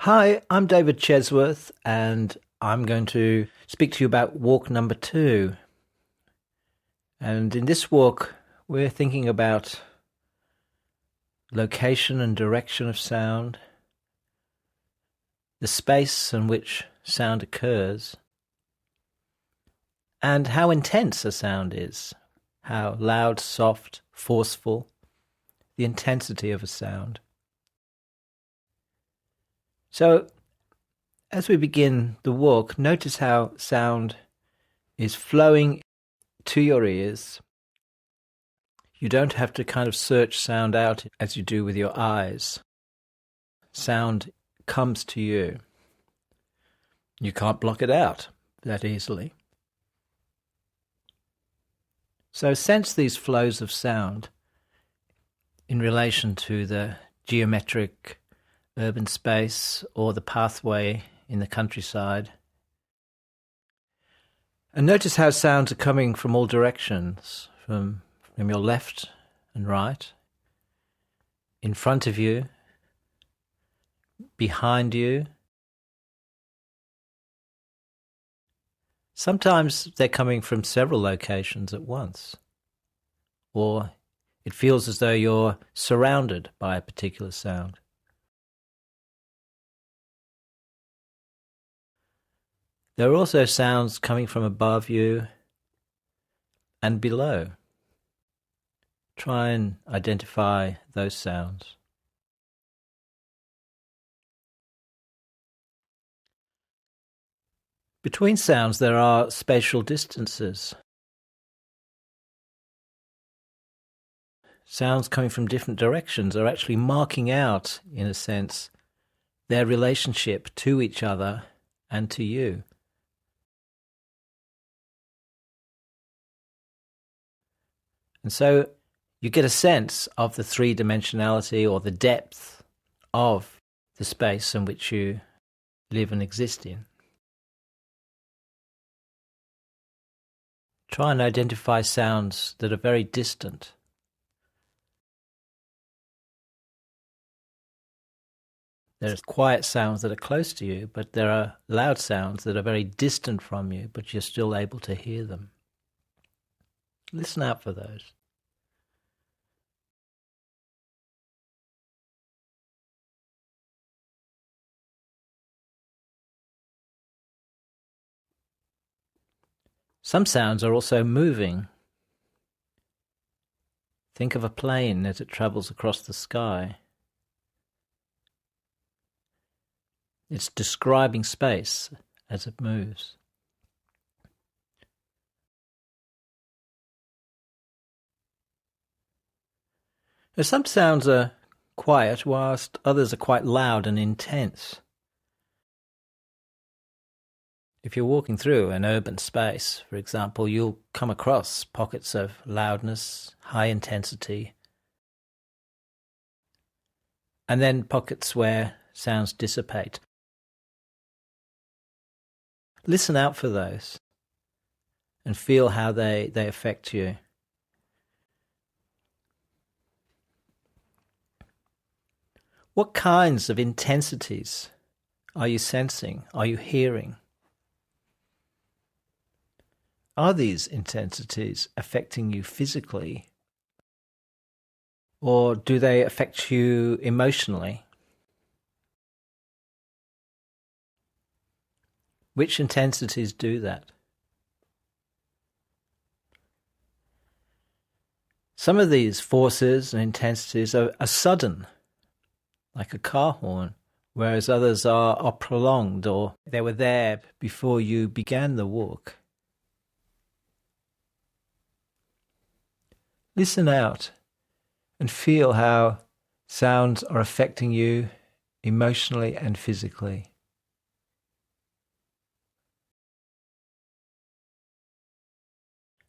Hi, I'm David Chesworth, and I'm going to speak to you about walk number 2. And in this walk, we're thinking about location and direction of sound, the space in which sound occurs, and how intense a sound is, how loud, soft, forceful, the intensity of a sound. So, as we begin the walk, notice how sound is flowing to your ears. You don't have to kind of search sound out as you do with your eyes. Sound comes to you. You can't block it out that easily. So sense these flows of sound in relation to the geometric urban space or the pathway in the countryside. And notice how sounds are coming from all directions, from your left and right, in front of you, behind you. Sometimes they're coming from several locations at once, or it feels as though you're surrounded by a particular sound. There are also sounds coming from above you and below. Try and identify those sounds. Between sounds there are spatial distances. Sounds coming from different directions are actually marking out, in a sense, their relationship to each other and to you. And so you get a sense of the three-dimensionality or the depth of the space in which you live and exist in. Try and identify sounds that are very distant. There are quiet sounds that are close to you, but there are loud sounds that are very distant from you, but you're still able to hear them. Listen out for those. Some sounds are also moving. Think of a plane as it travels across the sky. It's describing space as it moves. Now, some sounds are quiet, whilst others are quite loud and intense. If you're walking through an urban space, for example, you'll come across pockets of loudness, high intensity, and then pockets where sounds dissipate. Listen out for those and feel how they affect you. What kinds of intensities are you sensing? Are you hearing? Are these intensities affecting you physically, or do they affect you emotionally? Which intensities do that? Some of these forces and intensities are sudden, like a car horn, whereas others are prolonged, or they were there before you began the walk. Listen out and feel how sounds are affecting you emotionally and physically.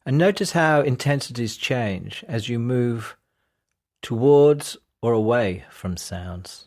And notice how intensities change as you move towards or away from sounds.